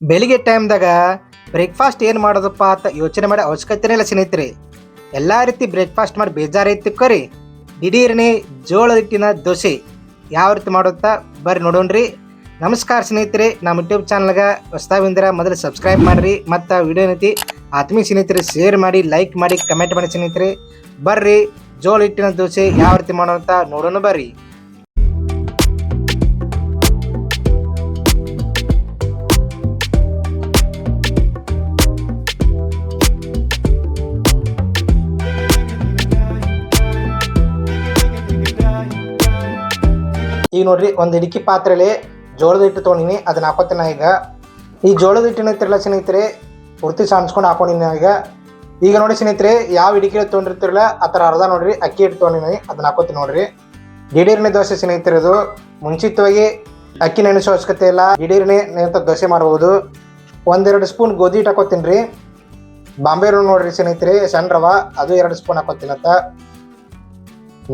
ಬೆಳಿಗ್ಗೆ ಟೈಮ್ದಾಗ ಬ್ರೇಕ್ಫಾಸ್ಟ್ ಏನು ಮಾಡೋದಪ್ಪ ಅಂತ ಯೋಚನೆ ಮಾಡಿ ಅವಶ್ಯಕತೆ ಇಲ್ಲ ಸ್ನೇಹಿತರೆ. ಎಲ್ಲ ರೀತಿ ಬ್ರೇಕ್ಫಾಸ್ಟ್ ಮಾಡಿ ಬೇಜಾರೈತಿ ಕರಿ ದಿಢೀರ್ನೆ ಜೋಳದ ಹಿಟ್ಟಿನ ದೋಸೆ ಯಾವ ರೀತಿ ಮಾಡುತ್ತಾ ಬರ್ರಿ ನೋಡೋಣ್ರಿ. ನಮಸ್ಕಾರ ಸ್ನೇಹಿತರೆ, ನಮ್ಮ ಯೂಟ್ಯೂಬ್ ಚಾನಲ್ಗೆ ಹೊಸದಾಗಿ ಬಂದಿರ ಮೊದಲು ಸಬ್ಸ್ಕ್ರೈಬ್ ಮಾಡಿರಿ ಮತ್ತು ವಿಡಿಯೋ ನೀತಿ ಆತ್ಮೀಯ ಸ್ನೇಹಿತರೆ ಶೇರ್ ಮಾಡಿ, ಲೈಕ್ ಮಾಡಿ, ಕಮೆಂಟ್ ಮಾಡಿ ಸ್ನೇಹಿತರೆ. ಬರ್ರಿ ಜೋಳ ಹಿಟ್ಟಿನ ದೋಸೆ ಯಾವ ರೀತಿ ಮಾಡೋಂತ ನೋಡೋಣ ಬರ್ರಿ. ಈಗ ನೋಡ್ರಿ, ಒಂದು ಇಡಕಿ ಪಾತ್ರೆಯಲ್ಲಿ ಜೋಳದ ಹಿಟ್ಟು ತೊಗೊಂಡಿನಿ, ಅದನ್ನ ಹಾಕೋತೀನಿ ಈಗ. ಈ ಜೋಳದ ಹಿಟ್ಟಿನ ಇರ್ತಿರಲ್ಲ ಸ್ನೇಹಿತರೆ, ಪೂರ್ತಿ ಸಾಣಿಸ್ಕೊಂಡು ಹಾಕೊಂಡಿನಿ ಈಗ ನೋಡಿ ಸ್ನೇಹಿತರೆ, ಯಾವ ಇಡಕಿ ತೊಗೊಂಡಿರ್ತಿರಲ್ಲ ಆ ಥರ ಅರ್ಧ ನೋಡ್ರಿ ಅಕ್ಕಿ ಹಿಟ್ಟು ತೊಗೊಂಡಿನಿ, ಅದನ್ನ ಹಾಕೋತೀನಿ ನೋಡ್ರಿ. ದಿಢೀರ್ನೆ ದೋಸೆ ಸ್ನೇಹಿತರೆ, ಇದು ಮುಂಚಿತವಾಗಿ ಅಕ್ಕಿ ನೆನೆಸೋ ಅವಶ್ಯಕತೆ ಇಲ್ಲ, ದಿಢೀರ್ನೆ ದೋಸೆ ಮಾಡ್ಬೋದು. ಒಂದೆರಡು ಸ್ಪೂನ್ ಗೋಧಿ ಹಿಟ್ಟು ಹಾಕೋತೀನಿ ರೀ. ಬಾಂಬೆ ರವೆ ನೋಡ್ರಿ ಸ್ನೇಹಿತರೆ, ಸಣ್ಣ ರವೆ, ಅದು 2 ಸ್ಪೂನ್ ಹಾಕೋತೀನತ್ತ.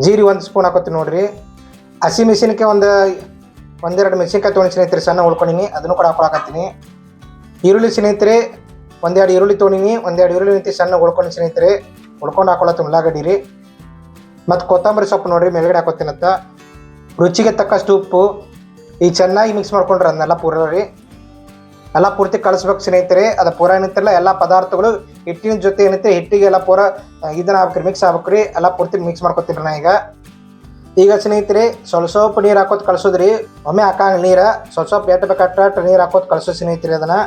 ಜೀರಿಗೆ 1 ಸ್ಪೂನ್ ಹಾಕೋತೀನಿ ನೋಡ್ರಿ. ಹಸಿ ಮೆಣಸಿನ್ಕಾಯಿ ಒಂದೆರಡು ಮೆಣಸಿನ್ಕಾಯಿ ತೊಗೊಂಡು ಸ್ನೇಹಿತರೆ, ಸಣ್ಣ ಉಳ್ಕೊಂಡಿನಿ, ಅದನ್ನು ಕೂಡ ಹಾಕೊಳಕತ್ತೀನಿ. ಈರುಳ್ಳಿ ಸ್ನೇಹಿತರೆ, ಒಂದೆರಡು ಈರುಳ್ಳಿ ತೊಗೊಂಡಿನಿ, ಒಂದೆರಡು ಈರುಳ್ಳಿ ನಿಂತು ಸಣ್ಣ ಉಳ್ಕೊಂಡು ಸ್ನೇಹಿತರೆ, ಉಳ್ಕೊಂಡು ಹಾಕೊಳತ್ತೀನಿ ಉಳ್ಳಾಗಡ್ಡಿ ರೀ. ಮತ್ತು ಕೊತ್ತಂಬರಿ ಸೊಪ್ಪು ನೋಡ್ರಿ ಮೇಲ್ಗಡೆ ಹಾಕೋತೀನತ್ತ. ರುಚಿಗೆ ತಕ್ಕಷ್ಟು ಉಪ್ಪು. ಈಗ ಚೆನ್ನಾಗಿ ಮಿಕ್ಸ್ ಮಾಡ್ಕೊಂಡ್ರೆ ಅದನ್ನೆಲ್ಲ ಪೂರ ರೀ, ಎಲ್ಲ ಪೂರ್ತಿ ಕಳಿಸ್ಬೇಕು ಸ್ನೇಹಿತರೆ. ಅದು ಪೂರ ಏನಂತಿರಲ್ಲ ಎಲ್ಲ ಪದಾರ್ಥಗಳು ಹಿಟ್ಟಿನ ಜೊತೆ ಏನೈತೆ ಹಿಟ್ಟಿಗೆ ಎಲ್ಲ ಪೂರ ಇದನ್ನ ಹಾಕ್ರಿ, ಮಿಕ್ಸ್ ಆಗ್ಬೇಕ್ರಿ. ಎಲ್ಲ ಪೂರ್ತಿ ಮಿಕ್ಸ್ ಮಾಡ್ಕೊತೀನಿ ನಾ ಈಗ ಸ್ನೇಹಿತರೆ, ಸ್ವಲ್ಪ ನೀರು ಹಾಕೋದು ಕಳ್ಸೋದ್ರಿ. ಒಮ್ಮೆ ಹಾಕಂಗ ನೀರು ಸ್ವಲ್ಪ ಎಟ್ಟು ಬೇಕಾಟ ನೀರು ಹಾಕೋದು ಕಳ್ಸೋ ಸ್ನೇಹಿತರೆ. ಅದನ್ನ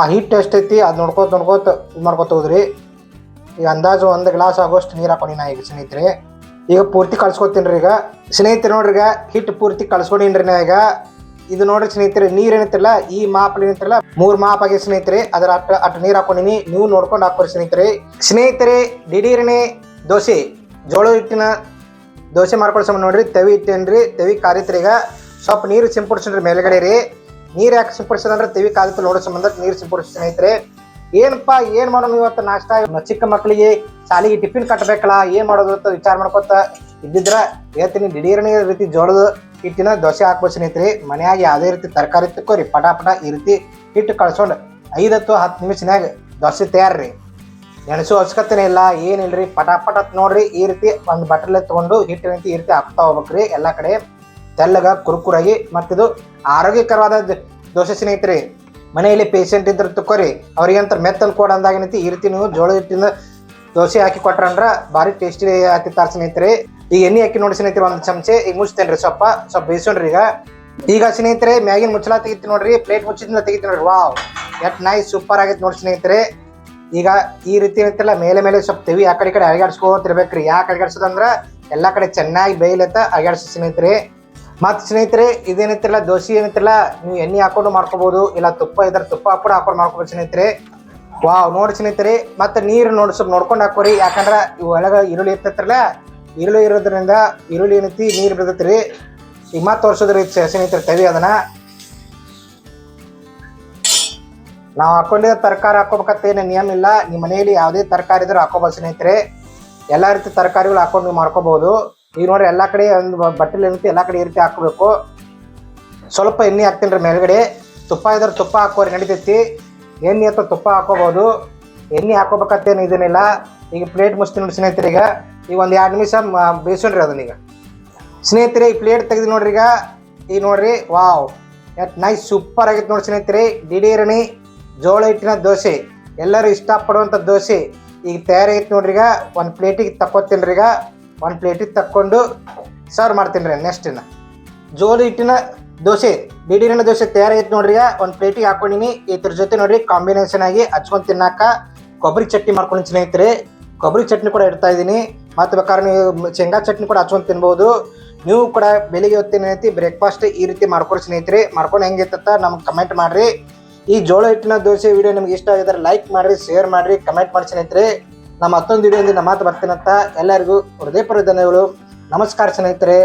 ಆ ಹಿಟ್ಟು ಎಷ್ಟೈತಿ ಅದು ನೋಡ್ಕೋತ ಇದು ಮಾಡ್ಕೊತ ಹೋದ್ರಿ. ಈಗ ಅಂದಾಜು 1 ಗ್ಲಾಸ್ ಆಗೋಷ್ಟು ನೀರು ಹಾಕೊಂಡಿ ನಾ ಈಗ ಸ್ನೇಹಿತರೆ. ಈಗ ಪೂರ್ತಿ ಕಳ್ಸ್ಕೊತೀನಿ ರೀ. ಈಗ ಸ್ನೇಹಿತರೆ ನೋಡ್ರಿ, ಈಗ ಹಿಟ್ಟು ಪೂರ್ತಿ ಕಳ್ಸ್ಕೊಂಡಿನ್ರಿ ನಾ ಈಗ. ಇದು ನೋಡ್ರಿ ಸ್ನೇಹಿತರೆ, ನೀರು ಏನೈತಿರಲ್ಲ ಈ ಮಾಪಲ್ಲಿ ಏನೈತಿರಲ್ಲ 3 ಮಾಪ್ ಆಗಿ ಸ್ನೇಹಿತರೆ, ಅದರ ಅಟ್ಟು ನೀರು ಹಾಕೊಂಡಿನಿ. ನೀವು ನೋಡ್ಕೊಂಡು ಹಾಕೋರಿ ಸ್ನೇಹಿತರೆ. ದಿಢೀರ್ನೆ ದೋಸೆ ಜೋಳ ಹಿಟ್ಟಿನ ದೋಸೆ ಮಾಡ್ಕೊಳ್ಳೋ ಸಂಬಂಧ ನೋಡ್ರಿ, ತವಿ ಇಟ್ಟೇನ್ರಿ. ತವಿ ಕಾರಿತ್ರಿ. ಈಗ ಸ್ವಲ್ಪ ನೀರು ಸಿಂಪಡಿಸ್ರಿ ಮೇಲ್ಗಡೆ ರೀ. ನೀರು ಯಾಕೆ ಸಿಂಪಡಿಸೋದಂದ್ರೆ ತವಿ ಕಾಲಿತ್ತು ನೋಡೋ ಸಂಬಂಧ ನೀರು ಸಿಂಪಡಿಸಿ ಸ್ನೇಹಿತರೆ. ಏನಪ್ಪಾ ಏನು ಮಾಡೋದು ಇವತ್ತು ನಾಷ್ಟ, ಚಿಕ್ಕ ಮಕ್ಕಳಿಗೆ ಶಾಲೆಗೆ ಟಿಫಿನ್ ಕಟ್ಟಬೇಕಲ್ಲ, ಏನು ಮಾಡೋದು ಅಂತ ವಿಚಾರ ಮಾಡ್ಕೊತ ಇದ್ದಿದ್ರ ಹೇಳ್ತೀನಿ. ದಿಢೀರ್ನೆ ರೀತಿ ಜೋಳದ ಹಿಟ್ಟಿನ ದೋಸೆ ಹಾಕ್ಬೋದು ಸ್ನೇಹಿತರೆ. ಮನ್ಯಾಗ ಯಾವುದೇ ರೀತಿ ತರಕಾರಿ ತಕ್ಕೋರಿ, ಪಟ ಈ ರೀತಿ ಹಿಟ್ಟು ಕಳ್ಸ್ಕೊಂಡು 5-10 ನಿಮಿಷನ್ಯಾಗ ದೋಸೆ ತಯಾರ್ರಿ. ನೆನೆಸೋ ಅವಶ್ಯಕತೆನೇ ಇಲ್ಲ, ಏನಿಲ್ರಿ. ಪಟ ನೋಡ್ರಿ, ಈ ರೀತಿ ಒಂದು ಬಟ್ಟಲೆ ತೊಗೊಂಡು ಹಿಟ್ಟಿನ ಈ ರೀತಿ ಹಾಕ್ತಾ ಹೋಗ್ಬೇಕ್ರಿ ಎಲ್ಲ ಕಡೆ ತೆಲ್ಲಗ ಕುರುಕುರಾಗಿ. ಮತ್ತಿದು ಆರೋಗ್ಯಕರವಾದ ದೋಸೆ ಸ್ನೇಹಿತರೆ. ಮನೆಯಲ್ಲಿ ಪೇಷಂಟ್ ಇದ್ರೆ ತಕ್ಕೋರಿ, ಅವ್ರಿಗಂತ ಮೆತ್ತನ್ ಕೊಡ ಅಂದಾಗ ಏನೈತಿ ಈ ರೀತಿ ನೀವು ಜೋಳದ ಹಿಟ್ಟಿನ ದೋಸೆ ಹಾಕಿ ಕೊಟ್ರಂದ್ರ ಭಾರಿ ಟೇಸ್ಟಿ ಆಗ್ತಿರ್ತಾರ ಸ್ನೇಹಿತರೆ. ಈಗ ಎಣ್ಣೆ ಹಾಕಿ ನೋಡಿ ಸ್ನೇಹಿತರೆ, 1 ಚಮಚೆ ಈಗ ಮುಚ್ತೇನ್ರಿ. ಸ್ವಲ್ಪ ಬೇಯಿಸೋಣ್ರಿ. ಈಗ ಸ್ನೇಹಿತರೆ, ಮ್ಯಾಗಿನ ಮುಚ್ಚಲ ತೆಗಿತೀನಿ ನೋಡ್ರಿ, ಪ್ಲೇಟ್ ಮುಚ್ಚಿದ್ನ ತೆಗಿತೀನಿ ನೋಡ್ರಿ. ವಾವ್, ಎಟ್ ನೈಸ್ ಸೂಪರ್ ಆಗೈತೆ ನೋಡಿ ಸ್ನೇಹಿತರೆ. ಈಗ ಈ ರೀತಿ ಏನೈತಿಲ್ಲ ಮೇಲೆ ಸ್ವಲ್ಪ ತೆವಿ ಆ ಕಡೆ ಅಳಗಾಡ್ಸ್ಕೋತಿರ್ಬೇಕ್ರಿ. ಯಾಕೆ ಅಳಗಾಡ್ಸೋದಂದ್ರೆ ಎಲ್ಲ ಕಡೆ ಚೆನ್ನಾಗಿ ಬೇಯ್ಲತ್ತ ಅಳಗಾಡ್ಸೋ ಸ್ನೇಹಿತರೆ. ಮತ್ತು ಸ್ನೇಹಿತರೆ, ಇದೇನೈತಿರಲ್ಲ ದೋಸೆ ಏನೈತಿರಲ್ಲ, ನೀವು ಎಣ್ಣೆ ಹಾಕೊಂಡು ಮಾಡ್ಕೋಬಹುದು, ಇಲ್ಲ ತುಪ್ಪ ಇದ್ರೆ ತುಪ್ಪ ಹಾಕೊಂಡು ಮಾಡ್ಕೋಬೋದು ಸ್ನೇಹಿತರೆ. ವಾವ್ ನೋಡಿ ಸ್ನೇಹಿತರೆ. ಮತ್ತು ನೀರು ಸ್ವಲ್ಪ ನೋಡ್ಕೊಂಡು ಹಾಕೋರಿ, ಯಾಕಂದ್ರೆ ಇವು ಒಳಗೆ ಈರುಳ್ಳಿ ಇರ್ತೈತ್ರಲ್ಲ, ಈರುಳ್ಳಿ ಇರೋದ್ರಿಂದ ಈರುಳ್ಳಿ ಏನೈತಿ ನೀರು ಬಿಡ್ತೈತ್ರಿ. ಈಗ ಮತ್ತೆ ತೋರಿಸೋದ್ರಿ ಸ್ನೇಹಿತರೆ ತವಿ. ಅದನ್ನ ನಾವು ಹಾಕೊಂಡಿದ್ದ ತರಕಾರಿ ಹಾಕೋಬೇಕಂತೇನು ನಿಯಮ ಇಲ್ಲ. ನಿಮ್ಮ ಮನೆಯಲ್ಲಿ ಯಾವುದೇ ತರಕಾರಿ ಇದ್ರೂ ಹಾಕೋಬೋದು ಸ್ನೇಹಿತರೆ. ಎಲ್ಲ ರೀತಿ ತರಕಾರಿಗಳು ಹಾಕೊಂಡು ನೀವು ಮಾಡ್ಕೋಬಹುದು. ಈಗ ನೋಡ್ರಿ, ಎಲ್ಲ ಕಡೆ ಒಂದು ಬಟ್ಟೆಲಿ ಏನೈತಿ ಎಲ್ಲ ಕಡೆ ಈ ರೀತಿ ಹಾಕೋಬೇಕು. ಸ್ವಲ್ಪ ಎಣ್ಣೆ ಹಾಕ್ತೀನಿ ರೀ ಮೇಲ್ಗಡೆ. ತುಪ್ಪ ಇದ್ರೆ ತುಪ್ಪ ಹಾಕೋರಿ ನಡಿತೈತಿ, ಎಣ್ಣೆ ಅಥವಾ ತುಪ್ಪ ಹಾಕೋಬಹುದು. ಎಣ್ಣೆ ಹಾಕೋಬೇಕಂತೇನು ಇದನ್ನಿಲ್ಲ. ಈಗ ಪ್ಲೇಟ್ ಮುಚ್ತೀನಿ ನೋಡಿ ಸ್ನೇಹಿತರೆ. ಈಗ 1-2 ನಿಮಿಷ ಬೇಯಿಸೋಣ್ರಿ ಅದನ್ನೀಗ ಸ್ನೇಹಿತರೆ. ಈ ಪ್ಲೇಟ್ ತೆಗೆದು ನೋಡ್ರಿ. ಈಗ ನೋಡ್ರಿ, ವಾವ್ ಎಟ್ ನೈಸ್ ಸೂಪರ್ ಆಗೈತೆ ನೋಡಿ ಸ್ನೇಹಿತರೆ. ದಿಢೀರ್ನೆ ಜೋಳ ಹಿಟ್ಟಿನ ದೋಸೆ, ಎಲ್ಲರೂ ಇಷ್ಟಪಡುವಂಥ ದೋಸೆ ಈಗ ತಯಾರಾಗೈತೆ ನೋಡ್ರಿ. ಈಗ 1 ಪ್ಲೇಟಿಗೆ ತಕ್ಕೋತೀನಿ ರೀ. ಈಗ 1 ಪ್ಲೇಟಿಗೆ ತಕ್ಕೊಂಡು ಸರ್ವ್ ಮಾಡ್ತೀನಿ ರೀ. ನೆಕ್ಸ್ಟ್ ಜೋಳ ಹಿಟ್ಟಿನ ದೋಸೆ ದಿಢೀರ್ನೆ ದೋಸೆ ತಯಾರಾಗೈತೆ ನೋಡ್ರಿ. 1 ಪ್ಲೇಟಿಗೆ ಹಾಕೊಂಡಿನಿ. ಇದ್ರ ಜೊತೆ ನೋಡ್ರಿ ಕಾಂಬಿನೇಷನ್ ಆಗಿ ಹಚ್ಕೊಂಡು ತಿನ್ನಾಕ ಕೊಬ್ಬರಿ ಚಟ್ನಿ ಮಾಡ್ಕೊಂಡು ಸ್ನೇಹಿತರೆ. ಕೊಬ್ಬರಿ ಚಟ್ನಿ ಕೂಡ ಇಡ್ತಾ ಇದ್ದೀನಿ. ಮತ್ತು ಬೇಕಾದ್ರೆ ನೀವು ಶೇಂಗಾ ಚಟ್ನಿ ಕೂಡ ಹಚ್ಕೊಂಡು ತಿನ್ಬೋದು. ನೀವು ಕೂಡ ಬೆಳಿಗ್ಗೆ ಹೊತ್ತಿನೈತಿ ಬ್ರೇಕ್ಫಾಸ್ಟ್ ಈ ರೀತಿ ಮಾಡ್ಕೊಡಿ ಸ್ನೇಹಿತರೆ. ಮಾಡ್ಕೊಂಡು ಹೆಂಗಿತ್ತ ನಮ್ಗೆ ಕಮೆಂಟ್ ಮಾಡಿರಿ. ಈ ಜೋಳ ಹಿಟ್ಟಿನ ದೋಸೆ ವಿಡಿಯೋ ನಿಮ್ಗೆ ಇಷ್ಟ ಆಗಿದ್ರೆ ಲೈಕ್ ಮಾಡಿರಿ, ಶೇರ್ ಮಾಡಿರಿ, ಕಮೆಂಟ್ ಮಾಡಿ ಸ್ನೇಹಿತರೆ. ನಮ್ಮ ಮತ್ತೊಂದು ವಿಡಿಯೋದಿಂದ ಮಾತು ಬರ್ತೀನಂತ ಎಲ್ಲರಿಗೂ ಹೃದಯಪೂರ್ವಕ ಧನ್ಯವಾದಗಳು. ನಮಸ್ಕಾರ ಸ್ನೇಹಿತರೆ.